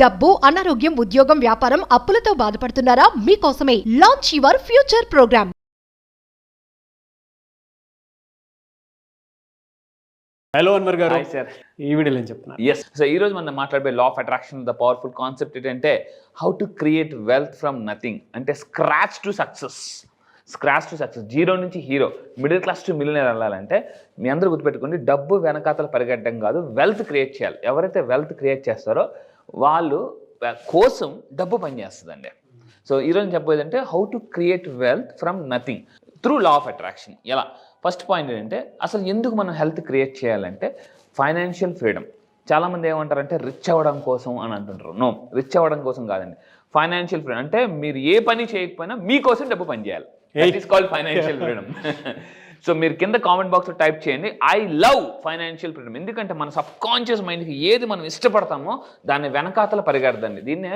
డబ్బు, అనారోగ్యం, ఉద్యోగం, వ్యాపారం, అప్పులతో బాధపడుతున్నారా? మీకోసమే launch your future programme. Hello Anwar గారు. Hi sir. ఈ వీడియోలో ఏం చెప్తున్నారు? ఎస్, సో ఈరోజు మనం మాట్లాడే law of attraction the powerful concept ఏంటంటే how to create wealth from nothing. అంటే స్క్రాచ్ టు సక్సెస్. జీరో నుంచి hero, middle class to millionaire వెళ్ళాలంటే మీ అందరూ గుర్తుపెట్టుకోండి, డబ్బు వెనకాతలు పరిగెట్టడం కాదు, వెల్త్ క్రియేట్ చేయాలి. ఎవరైతే వెల్త్ క్రియేట్ చేస్తారో వాళ్ళు కోసం డబ్బు పనిచేస్తుందండి. సో ఈరోజు చెప్పేది అంటే how to create wealth from nothing through law of attraction. ఎలా? ఫస్ట్ పాయింట్ ఏంటంటే అసలు ఎందుకు మనం హెల్త్ క్రియేట్ చేయాలంటే ఫైనాన్షియల్ ఫ్రీడమ్. చాలామంది ఏమంటారంటే రిచ్ అవ్వడం కోసం అని అంటుంటారు. నో, రిచ్ అవ్వడం కోసం కాదండి. ఫైనాన్షియల్ ఫ్రీడమ్ అంటే మీరు ఏ పని చేయకపోయినా మీకోసం డబ్బు పని చేయాలి. That is called financial freedom. So మీరు కింద కామెంట్ బాక్స్లో టైప్ చేయండి, ఐ లవ్ ఫైనాన్షియల్ ఫ్రీడమ్. ఎందుకంటే మన సబ్ కాన్షియస్ మైండ్కి ఏది మనం ఇష్టపడతామో దాన్ని వెనకాతల పరిగెడదండి. దీన్నే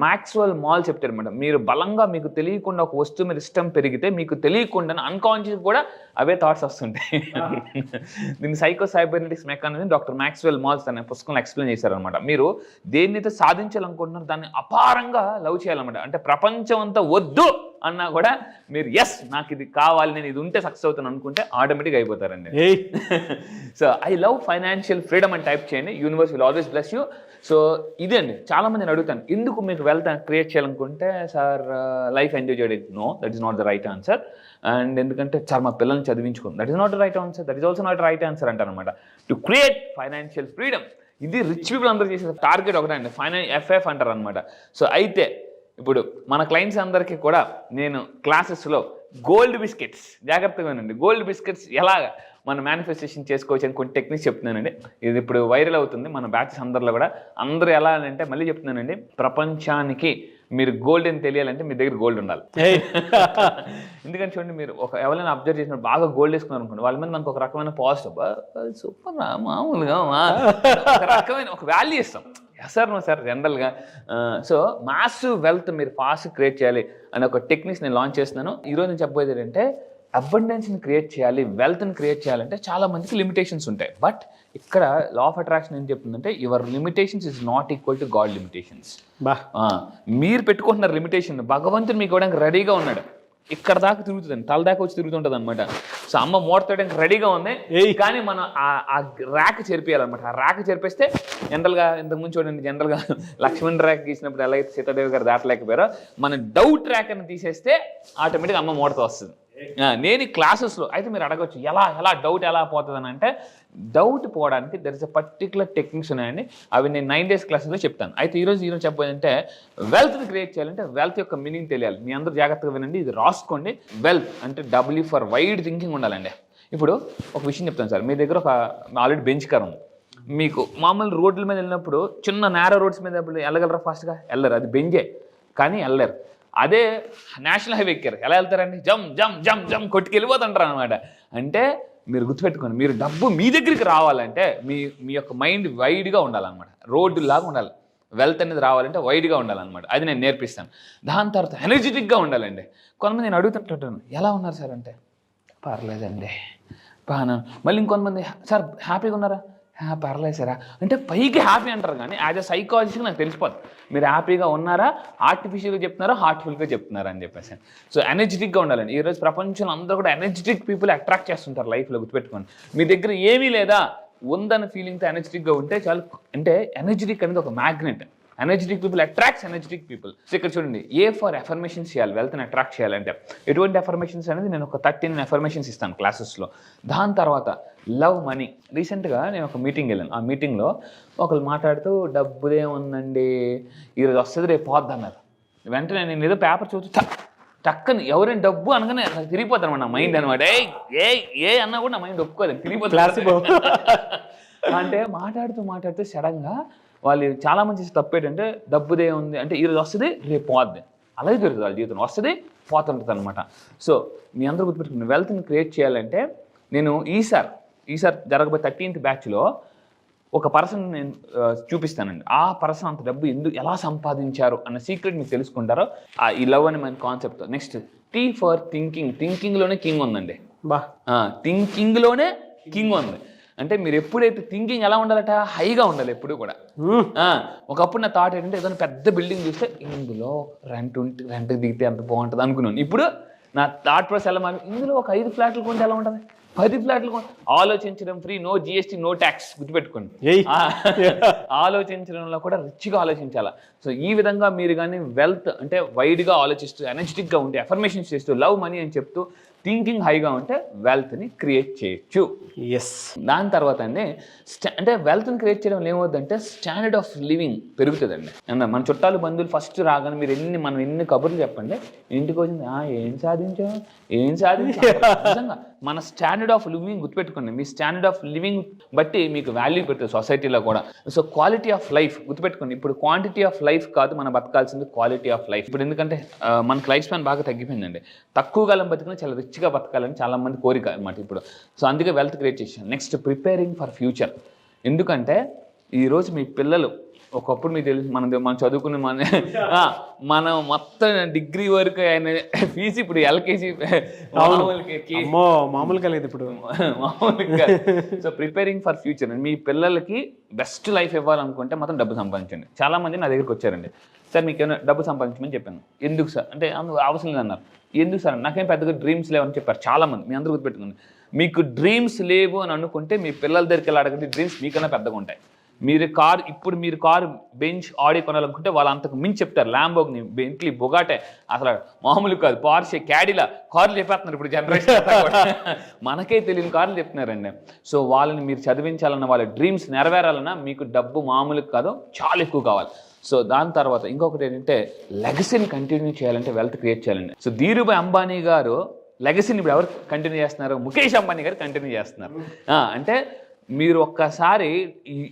మ్యాక్స్వెల్ మాల్ చెప్తారు అనమాట. మీరు బలంగా మీకు తెలియకుండా ఒక వస్తువు మీద ఇష్టం పెరిగితే మీకు తెలియకుండా అన్కాన్షియస్ కూడా అవే థాట్స్ వస్తుంటాయి. దీన్ని psycho cybernetics mechanism doctor Maxwell malls అనే పుస్తకంలో ఎక్స్ప్లెయిన్ చేశారనమాట. మీరు దేన్నైతే సాధించాలనుకుంటున్నారో దాన్ని అపారంగా లవ్ చేయాలన్నమాట. అంటే ప్రపంచం అంతా వద్దు అన్నా కూడా మీరు ఎస్ నాకు ఇది కావాలి, నేను ఇది ఉంటే సక్సెస్ అవుతాను అనుకుంటే ఆటోమేటిక్గా అయిపోతారండి. So I love financial freedom అని టైప్ చేయండి, universe will always bless you. So ఇదే అండి, చాలామంది నేను అడుగుతాను, ఎందుకు మీకు వెల్త్ క్రియేట్ చేయాలనుకుంటే సార్ లైఫ్ ఎంజాయ్ చేయడం? No, that is not the right answer. And ఎందుకంటే సార్ మా పిల్లల్ని చదివించుకోండి, that is not the right answer. That is also not right answer అంటారనమాట. టు క్రియేట్ ఫైనాన్షియల్ ఫ్రీడమ్, ఇది రిచ్ పీపుల్ అందరూ చేసే టార్గెట్ ఒకటే అండి, ఎఫ్ఎఫ్ అంటారు అనమాట. సో అయితే ఇప్పుడు మన క్లయింట్స్ అందరికీ కూడా నేను క్లాసెస్లో గోల్డ్ బిస్కెట్స్, జాగ్రత్తగా వినండి, గోల్డ్ బిస్కెట్స్ ఎలాగ మనం మేనిఫెస్టేషన్ చేసుకోవచ్చు అని కొన్ని టెక్నిక్స్ చెప్తున్నానండి. ఇది ఇప్పుడు వైరల్ అవుతుంది మన బ్యాచెస్ అందరిలో కూడా. అందరూ ఎలా అంటే మళ్ళీ చెప్తున్నానండి, ప్రపంచానికి మీరు గోల్డ్ అని తెలియాలంటే మీ దగ్గర గోల్డ్ ఉండాలి. ఎందుకంటే చూడండి, మీరు ఎవరైనా అబ్జర్వ్ చేసినప్పుడు బాగా గోల్డ్ వేసుకున్నారు అనుకోండి, వాళ్ళ మీద మనకు ఒక రకమైన పాజిటివ్, సూపర్ మామూలుగా ఒక రకమైన ఒక వాల్యూ ఇస్తాం. సార్ నో సార్ జనరల్గా. సో మాసివ్ వెల్త్ మీరు ఫాస్ట్ క్రియేట్ చేయాలి అనే ఒక టెక్నిక్స్ నేను లాంచ్ చేస్తున్నాను. ఈరోజు నేను చెప్పబోయేది ఏంటంటే అబండెన్స్ని క్రియేట్ చేయాలి, వెల్త్ని క్రియేట్ చేయాలంటే చాలా మందికి లిమిటేషన్స్ ఉంటాయి. బట్ ఇక్కడ లా ఆఫ్ అట్రాక్షన్ ఏం చెప్తుందంటే your limitations is not equal to God limitations. మీరు పెట్టుకుంటున్న లిమిటేషన్ భగవంతుడు మీకు ఇవ్వడానికి రెడీగా ఉన్నాడు. ఇక్కడ దాకా తిరుగుతుందండి, తల దాకా వచ్చి తిరుగుతుంటుంది అనమాట. సో అమ్మ మోడతోయడానికి రెడీగా ఉంది, కానీ మనం ఆ ర్యాక్ చెరిపేయాలన్నమాట. ఆ ర్యాక్ చెరిపేస్తే జనరల్గా ఇంతకుముందు చూడండి, జనరల్గా లక్ష్మణ్ ర్యాక్ గీసినప్పుడు ఎలా అయితే సీతాదేవి గారు దాటలేకపోయారో, మన డౌట్ ర్యాక్ అని తీసేస్తే ఆటోమేటిక్గా అమ్మ మోడతో వస్తుంది. నేను ఈ క్లాసెస్లో అయితే మీరు అడగచ్చు, ఎలా డౌట్ ఎలా పోతుంది అని అంటే, డౌట్ పోవడానికి there is a particular techniques ఉన్నాయండి. అవి నేను 9 days క్లాసెస్లో చెప్తాను. అయితే ఈరోజు చెప్పబోయేదంటే వెల్త్ని క్రియేట్ చేయాలంటే వెల్త్ యొక్క మీనింగ్ తెలియాలి. మీ అందరూ జాగ్రత్తగా వినండి, ఇది రాసుకోండి. వెల్త్ అంటే డబ్ల్యూ ఫర్ వైడ్ థింకింగ్ ఉండాలండి. ఇప్పుడు ఒక విషయం చెప్తాను సార్, మీ దగ్గర ఒక ఆల్రెడీ బెంచ్ కార్ ఉంది. మీకు మామూలు రోడ్ల మీద వెళ్ళినప్పుడు చిన్న నేరో రోడ్స్ మీద వెళ్ళగలరా? ఫాస్ట్గా వెళ్ళరు, అది బెంజే, కానీ వెళ్ళరు. అదే నేషనల్ హైవే ఎక్కారు, ఎలా వెళ్తారండి? జమ్ జమ్ జమ్ జమ్ కొట్టుకెళ్ళిపోతుంటారు అనమాట. అంటే మీరు గుర్తుపెట్టుకోండి, మీరు డబ్బు మీ దగ్గరికి రావాలంటే మీ యొక్క మైండ్ వైడ్గా ఉండాలన్నమాట, రోడ్డులాగా ఉండాలి. వెల్త్ అనేది రావాలంటే వైడ్గా ఉండాలన్నమాట. అది నేను నేర్పిస్తాను. దాని తర్వాత ఎనర్జెటిక్గా ఉండాలండి. కొంతమంది నేను అడుగుతుంటాను, ఎలా ఉన్నారు సార్ అంటే, పర్లేదండి బాగా. మళ్ళీ ఇంకొంతమంది, సార్ హ్యాపీగా ఉన్నారా? పర్లేదు సారా అంటే పైకి హ్యాపీ అంటారు, కానీ యాజ్ అ సైకాలజిస్ట్గా నాకు తెలిసిపోదు మీరు హ్యాపీగా ఉన్నారా, ఆర్టిఫిషియల్గా చెప్తున్నారా, హార్ట్ఫుల్గా చెప్తున్నారా అని చెప్పేసి. సో ఎనర్జెటిక్గా ఉండాలండి. ఈరోజు ప్రపంచంలో అందరూ కూడా ఎనర్జెటిక్ పీపుల్ అట్రాక్ట్ చేస్తుంటారు లైఫ్లో, గుర్తుపెట్టుకోండి. మీ దగ్గర ఏమీ లేదా, ఉందన్న ఫీలింగ్తో ఎనర్జెటిక్గా ఉంటే చాలు. అంటే ఎనర్జెటిక్ అనేది ఒక magnet. Energetic people attracts energetic people. So ఇక్కడ చూడండి, ఏ ఫర్ ఎఫర్మేషన్స్ చేయాలి వెల్త్ని అట్రాక్ట్ చేయాలంటే. ఎటువంటి ఎఫర్మేషన్స్ అనేది నేను ఒక 13 ఎఫర్మేషన్స్ ఇస్తాను క్లాసెస్లో. దాని తర్వాత లవ్ మనీ. రీసెంట్గా నేను ఒక మీటింగ్ వెళ్ళాను. ఆ మీటింగ్లో ఒకళ్ళు మాట్లాడుతూ డబ్బుదే ఉందండి, ఈరోజు వస్తుంది రేపు పోద్ది అన్నారు. వెంటనే నేను ఏదో పేపర్ చూస్తూ టక్కని ఎవరైనా డబ్బు అనగానే తిరిగిపోతాను అనమాట నా మైండ్ అనమాట. ఏ అన్నా కూడా నా మైండ్ ఒప్పుకోలేదు, తిరిగిపోతుంది. అంటే మాట్లాడుతూ సడన్గా వాళ్ళు చాలా మంది తప్పు ఏంటంటే డబ్బుదే ఉంది అంటే ఈరోజు వస్తుంది రేపు పోద్ది, అలాగే జరుగుతుంది వాళ్ళ జీవితం, వస్తుంది పోతుంటుంది అనమాట. సో మీ అందరూ గుర్తుపెట్టుకుని వెల్త్ని క్రియేట్ చేయాలంటే నేను ఈసారి జరగబోయే 13th బ్యాచ్లో ఒక పర్సన్ నేను చూపిస్తానండి. ఆ పర్సన్ అంత డబ్బు ఎలా సంపాదించారు అన్న సీక్రెట్ మీకు తెలుసుకుంటారో ఈ లవ్ అని మన కాన్సెప్ట్. నెక్స్ట్ టీ ఫర్ థింకింగ్లోనే కింగ్ ఉందండి. థింకింగ్లోనే కింగ్ ఉంది. అంటే మీరు ఎప్పుడైతే థింకింగ్ ఎలా ఉండాలట, హైగా ఉండాలి ఎప్పుడు కూడా. ఒకప్పుడు నా థాట్ ఏంటంటే ఏదైనా పెద్ద బిల్డింగ్ చూస్తే ఇందులో రెంట్కి దిగితే ఎంత బాగుంటుంది అనుకున్నాను. ఇప్పుడు నా థాట్ ప్రాసెస్ ఎలా మారి, ఇందులో ఒక 5 ఫ్లాట్లు కొంటే ఎలా ఉంటుంది, 10 ఫ్లాట్లు ఆలోచించడం free, no GST no tax, గుర్తుపెట్టుకోండి. ఆలోచించడంలో కూడా రిచ్గా ఆలోచించాలా. సో ఈ విధంగా మీరు కానీ వెల్త్ అంటే వైడ్గా ఆలోచిస్తూ ఎనర్జెటిక్గా ఉంటే అఫర్మేషన్స్ చేస్తూ లవ్ మనీ అని చెప్తూ థింకింగ్ హైగా ఉంటే వెల్త్ని క్రియేట్ చేయొచ్చు. ఎస్. దాని తర్వాత అండి అంటే వెల్త్ని క్రియేట్ చేయడం ఏమవుతుందంటే స్టాండర్డ్ ఆఫ్ లివింగ్ పెరుగుతుందండి. మన చుట్టాలు బంధువులు ఫస్ట్ రాగానే మీరు మనం ఎన్ని కబుర్లు చెప్పండి, ఇంటికి వచ్చింది ఏం సాధించావు నిజంగా మన స్టాండర్డ్ ఆఫ్ లివింగ్ గుర్తుపెట్టుకోండి. మీ స్టాండర్డ్ ఆఫ్ లివింగ్ బట్టి మీకు వాల్యూ పెడుతుంది సొసైటీలో కూడా. సో క్వాలిటీ ఆఫ్ లైఫ్ గుర్తుపెట్టుకోండి. ఇప్పుడు క్వాంటిటీ ఆఫ్ లైఫ్ కాదు మనం బతకాల్సింది, క్వాలిటీ ఆఫ్ లైఫ్. ఇప్పుడు ఎందుకంటే మనకు లైఫ్ స్పాన్ బాగా తగ్గిపోయిందండి. తక్కువ కాలం బతికినా చాలా రిచ్గా బతకాలని చాలా మంది కోరిక అనమాట ఇప్పుడు. సో అందుకే వెల్త్ క్రియేట్ చేసాను. Next preparing for future. ఎందుకంటే ఈరోజు మీ పిల్లలు ఒకప్పుడు మీకు తెలుసు మనం చదువుకునే మనం మొత్తం డిగ్రీ వరకు ఆయన ఫీజు ఇప్పుడు ఎల్కేజీ మామూలుగా లేదు ఇప్పుడు మామూలుగా. సో ప్రిపేరింగ్ ఫర్ ఫ్యూచర్, మీ పిల్లలకి బెస్ట్ లైఫ్ ఇవ్వాలనుకుంటే మాత్రం డబ్బు సంపాదించండి. చాలా మంది నా దగ్గరికి వచ్చారండి, సార్ మీకు ఏమైనా డబ్బు సంపాదించమని చెప్పాను. ఎందుకు సార్ అంటే అవసరం లేదన్నారు. ఎందుకు సార్ నాకేం పెద్దగా డ్రీమ్స్ లేవని చెప్పారు చాలామంది. మీ అందరూ గుర్తుపెట్టుకోండి, మీకు డ్రీమ్స్ లేవు అని అనుకుంటే మీ పిల్లల దగ్గరికి వెళ్ళి అడగండి, డ్రీమ్స్ మీకన్నా పెద్దగా ఉంటాయి. మీరు కారు బెంచ్ ఆడి కొనాలనుకుంటే వాళ్ళు అంతకు మించి చెప్తారు. ల్యాంబోగ్ని, బెంట్లీ, బొగాటే, అసలు మామూలు కాదు, పార్షే, క్యాడిలా కార్లు చెప్పేస్తున్నారు ఇప్పుడు జనరేషన్. మనకే తెలియని కార్లు చెప్తున్నారండి. సో వాళ్ళని మీరు చదివించాలన్న వాళ్ళ డ్రీమ్స్ నెరవేరాలన్నా మీకు డబ్బు మామూలు కాదు, చాలా ఎక్కువ కావాలి. సో దాని తర్వాత ఇంకొకటి ఏంటంటే లెగసీని కంటిన్యూ చేయాలంటే వెల్త్ క్రియేట్ చేయాలండి. సో ధీరుభాయ్ అంబానీ గారు లెగసీని ఇప్పుడు ఎవరు కంటిన్యూ చేస్తున్నారు, ముఖేష్ అంబానీ గారు కంటిన్యూ చేస్తున్నారు. అంటే మీరు ఒక్కసారి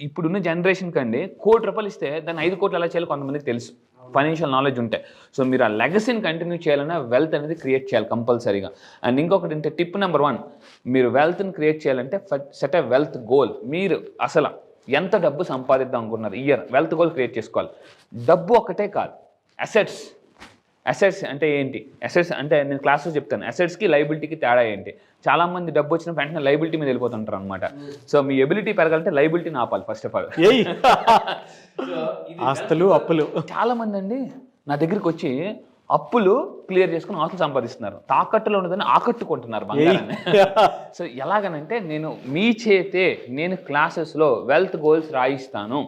ఇప్పుడున్న జనరేషన్ కండి ₹1,00,00,000 ఇస్తే దాన్ని 5 కోట్లు ఎలా చేయాలో కొంతమందికి తెలుసు, ఫైనాన్షియల్ నాలెడ్జ్ ఉంటాయి. సో మీరు ఆ లెగసీని కంటిన్యూ చేయాలన్నా వెల్త్ అనేది క్రియేట్ చేయాలి కంపల్సరీగా. అండ్ ఇంకొకటి అంటే టిప్ నెంబర్ 1, మీరు వెల్త్ని క్రియేట్ చేయాలంటే సెట్ ఎ వెల్త్ గోల్. మీరు అసలు ఎంత డబ్బు సంపాదిద్దాం అనుకున్నారు ఇయర్, వెల్త్ గోల్ క్రియేట్ చేసుకోవాలి. డబ్బు ఒక్కటే కాదు, అసెట్స్ అంటే ఏంటి, అసెట్స్ అంటే నేను క్లాస్లో చెప్తాను, అసెట్స్కి లైబిలిటీకి తేడా ఏంటి. చాలామంది డబ్బు వచ్చిన వెంటనే లైబిలిటీ మీద వెళ్ళిపోతుంటారు అనమాట. సో మీ ఎబిలిటీ పెరగాలంటే లైబిలిటీని ఆపాలి ఫస్ట్ ఆఫ్ ఆల్. ఆస్తులు అప్పులు. చాలామంది అండి నా దగ్గరికి వచ్చి అప్పులు క్లియర్ చేసుకుని ఆస్తులు సంపాదిస్తున్నారు, తాకట్టులో ఉన్నదని ఆకట్టుకుంటున్నారు బంగారాన్ని. సో ఎలాగనంటే మీ చేతే నేను క్లాసెస్లో వెల్త్ గోల్స్ రాయిస్తాను.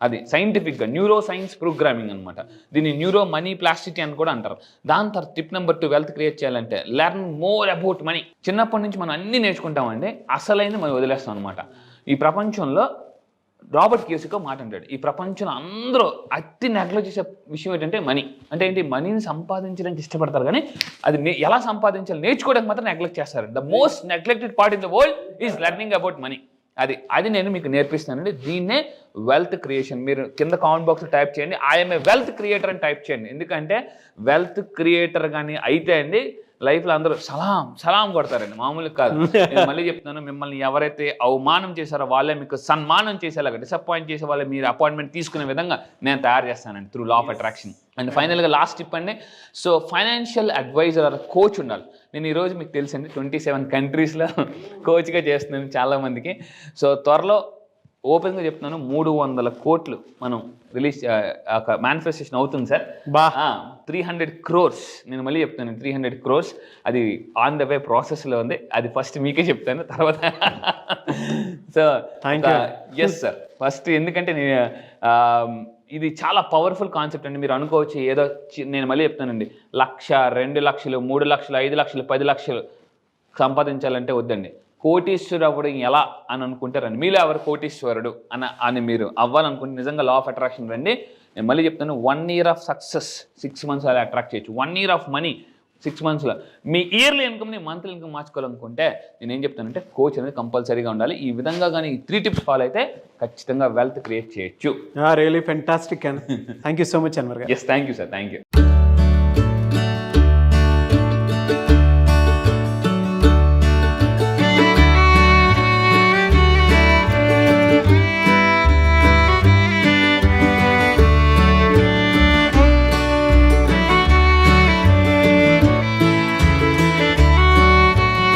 అది సైంటిఫిక్గా న్యూరో సైన్స్ ప్రోగ్రామింగ్ అనమాట. దీన్ని న్యూరో మనీ ప్లాస్టిసిటీ అని కూడా అంటారు. దాని తర్వాత టిప్ నెంబర్ 2, వెల్త్ క్రియేట్ చేయాలంటే లెర్న్ మోర్ అబౌట్ మనీ. చిన్నప్పటి నుంచి మనం అన్నీ నేర్చుకుంటామండి, అసలైన మనం వదిలేస్తాం అనమాట. ఈ ప్రపంచంలో రాబర్ట్ కియోసాకి మాట అంటాడు, ఈ ప్రపంచంలో అందరూ అతి నెగ్లెక్ట్ చేసే విషయం ఏంటంటే మనీ. అంటే ఏంటి, మనీని సంపాదించడానికి ఇష్టపడతారు కానీ అది ఎలా సంపాదించాలి నేర్చుకోవడానికి మాత్రం నెగ్లెక్ట్ చేస్తారు. The most neglected part in the world is learning about money. అది నేను మీకు నేర్పిస్తానండి. దీన్నే వెల్త్ క్రియేషన్. మీరు కింద కామెంట్ బాక్స్లో టైప్ చేయండి, ఐఎమ్ ఏ వెల్త్ క్రియేటర్ అని టైప్ చేయండి. ఎందుకంటే వెల్త్ క్రియేటర్ కానీ అయితే అండి లైఫ్లో అందరూ సలాం కొడతారండి, మామూలుగా కాదు. నేను మళ్ళీ చెప్తున్నాను, మిమ్మల్ని ఎవరైతే అవమానం చేశారో వాళ్ళే మీకు సన్మానం చేసేలాగా, డిసప్పాయింట్ చేసే వాళ్ళే మీరు అపాయింట్మెంట్ తీసుకునే విధంగా నేను తయారు చేస్తానండి through law of attraction. And ఫైనల్గా లాస్ట్ టిప్ అండి, so financial adviser or coach ఉండాలి. నేను ఈరోజు మీకు తెలుసండి 27 కంట్రీస్లో కోచ్గా చేస్తున్నాను చాలామందికి. సో త్వరలో ఓపెన్గా చెప్తున్నాను, 300 కోట్లు మనం రిలీజ్ మేనిఫెస్టేషన్ అవుతుంది సార్. 300 crores. నేను మళ్ళీ చెప్తాను 300 crores. అది ఆన్ ద వే ప్రాసెస్లో ఉంది. అది ఫస్ట్ మీకే చెప్తాను తర్వాత. సో ఎస్ సార్, ఫస్ట్ ఎందుకంటే ఇది చాలా పవర్ఫుల్ కాన్సెప్ట్ అండి. మీరు అనుకోవచ్చు ఏదో, నేను మళ్ళీ చెప్తానండి, 1,00,000, 2,00,000, 3,00,000, 5,00,000, 10,00,000 సంపాదించాలంటే వద్దండి. కోటీశ్వరుడు అవ్వడం ఎలా అని అనుకుంటారండి. మీలో ఎవరు కోటీశ్వరుడు అని మీరు అవ్వాలనుకుంటే నిజంగా లా ఆఫ్ అట్రాక్షన్ రండి. నేను మళ్ళీ చెప్తాను, 1 year ఆఫ్ సక్సెస్ 6 months అలా అట్రాక్ట్ చేయొచ్చు. 1 year ఆఫ్ మనీ 6 monthsలో. మీ ఇయర్లీ ఇన్కమ్ని మంత్లీ ఇన్కమ్ మార్చుకోవాలనుకుంటే నేను ఏం చెప్తానంటే కోచ్ అనేది కంపల్సరీగా ఉండాలి. ఈ విధంగా కానీ ఈ 3 tips ఫాలో అయితే ఖచ్చితంగా వెల్త్ క్రియేట్ చేయొచ్చు. Really fantastic. Thank you so much Anwar గారు. Yes, thank you sir, thank you.